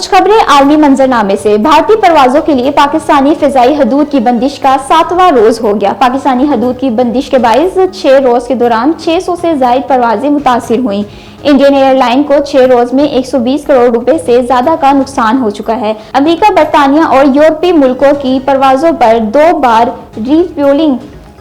कुछ खबरें आलमी मंजरनामे से। भारतीय परवाजों के लिए पाकिस्तानी फिजाई हदूद की बंदिश का 7वां रोज हो गया। पाकिस्तानी हदूद की बंदिश के बाइस 6 रोज के दौरान 600 से ज्यादा परवाजें मुतासिर हुई। इंडियन एयरलाइन को 6 रोज में 120 करोड़ रुपए से ज्यादा का नुकसान हो चुका है। अमेरिका, बरतानिया और यूरोपीय मुल्कों की परवाजों पर 2 बार रिफ्यूलिंग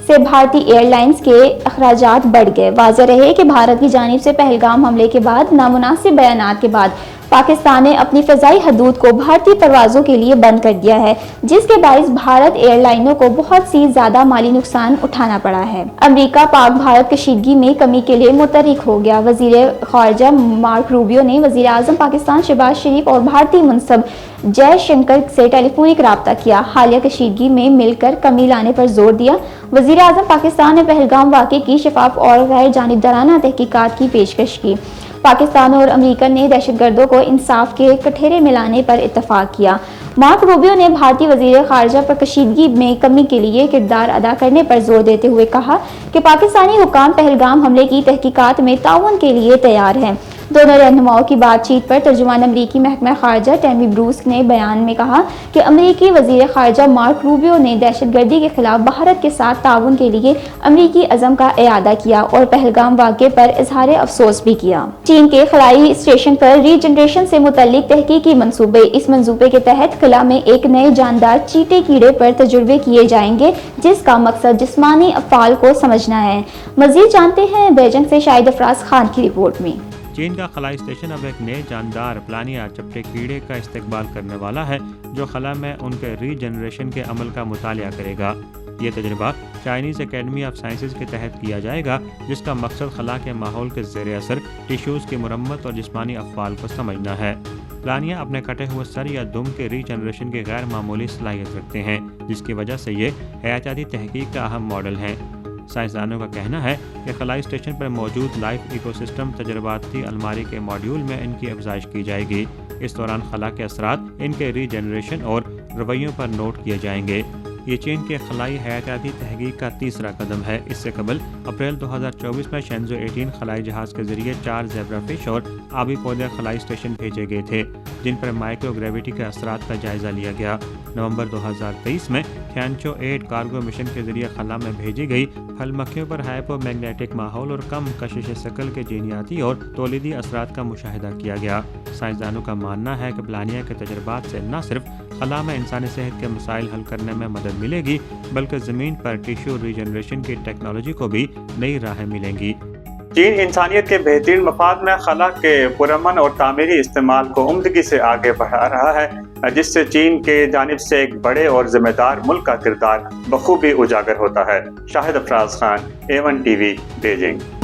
से भारतीय एयरलाइंस के अखराजात बढ़ गए। वाज़ेह रहे कि भारत की जानिब से पहलगाम हमले के बाद नामुनासिब बयानात के बाद पाकिस्तान ने अपनी फ़िज़ाई हदूद को भारतीय परवाज़ों के लिए बंद कर दिया है, जिसके बाइस भारत एयरलाइनों को बहुत सी ज़्यादा माली नुकसान उठाना पड़ा है। अमेरिका पाक भारत कशीदगी में कमी के लिए मुतहरिक हो गया। वज़ीर ख़ारजा मार्क रूबियो ने वज़ीर आज़म पाकिस्तान शहबाज शरीफ और भारतीय मुंसब जयशंकर से टेलीफोनिक राब्ता किया। हालिया कशीदगी में मिलकर कमी लाने पर जोर दिया। वज़ीर आज़म पाकिस्तान ने पहलगाम वाक़े की शफाफ और गैर जानिबदाराना तहकीकात की पेशकश की। पाकिस्तान और अमेरिका ने दहशतगर्दों को इंसाफ के कठघरे में लाने पर इत्तफाक किया। मार्क रूबियो ने भारतीय वज़ीर ख़ारजा पर कशीदगी में कमी के लिए किरदार अदा करने पर जोर देते हुए कहा कि पाकिस्तानी हुकाम पहलगाम हमले की तहकीकात में ताउन के लिए तैयार हैं। दोनों रहनुमाओं की बातचीत पर तर्जुमान अमरीकी महकमा ख़ारजा टैमी ब्रूस ने बयान में कहा कि अमरीकी वज़ीर ख़ारजा मार्क रूबियो ने दहशतगर्दी के खिलाफ भारत के साथ ताउन के लिए अमरीकी अज़म का इयादा किया और पहलगाम वाक़े पर इजहार अफसोस भी किया। चीन के खलाई स्टेशन पर रीजनरेशन से मुतल्लिक तहकीकी मंसूबे। इस मंसूबे के तहत खला में एक नए जानदार चीटे कीड़े पर तजुर्बे किए जाएंगे, जिसका मकसद जिस्मानी अफ़आल को समझना है। मज़ीद जानते हैं बेजिंग से शाहिद अफराज खान की रिपोर्ट में। चीन का खलाई स्टेशन अब एक नए जानदार प्लानिया चपटे कीड़े का इस्तेकबाल करने वाला है, जो खला में उनके रीजनरेशन के अमल का मुतालिया करेगा। ये तजुर्बा चाइनीज़ एकेडमी ऑफ साइंसेज के तहत किया जाएगा, जिसका मकसद खला के माहौल के ज़ेर असर टिश्यूज़ की मुरम्मत और जिस्मानी अफ़आल को समझना है। प्लानिया अपने कटे हुए सर या दुम के रीजनरेशन की गैर मामूली सलाहियत रखते हैं, जिसकी वजह से ये हयाताती तहकीक का अहम मॉडल हैं। साइंसदानों का कहना है कि खलाई स्टेशन पर मौजूद लाइफ इकोसिस्टम तजर्बाती अलमारी के मॉड्यूल में इनकी अफजाइश की जाएगी। इस दौरान खला के असरात, इनके रीजनरेशन और रवैयों पर नोट किए जाएंगे। ये चीन के खलाई हयाताती तहकीक का तीसरा कदम है। इससे कबल अप्रैल 2024 में शेंज़ो 18 खलाई जहाज़ के जरिए 4 ज़ेब्रा फिश और आबी पौधे खलाई स्टेशन भेजे गए थे, जिन पर माइक्रोग्रेविटी के असरात का जायजा लिया गया। नवंबर 2023 में थियानचो 8 कार्गो मिशन के जरिए खला में भेजी गई फल मक्खियों पर हाइपोमैग्नेटिक माहौल और कम कशिश शकल के जीनियाती और तौलीदी असरात का मुशाहिदा किया गया। साइंसदानों का मानना है कि प्लानिया के तजर्बात से न सिर्फ खला में इंसानी सेहत के मसाइल हल करने में मदद मिलेगी, बल्कि ज़मीन पर टिश्यू रीजनरेशन की टेक्नोलॉजी को भी नई राहें मिलेंगी। चीन इंसानियत के बेहतरीन मफाद में खला के पुरअमन और तामीरी इस्तेमाल को उम्दगी से आगे बढ़ा रहा है, जिससे चीन के जानिब से एक बड़े और जिम्मेदार मुल्क का किरदार बखूबी उजागर होता है। Shahid Afraz Khan, A1 TV, Beijing.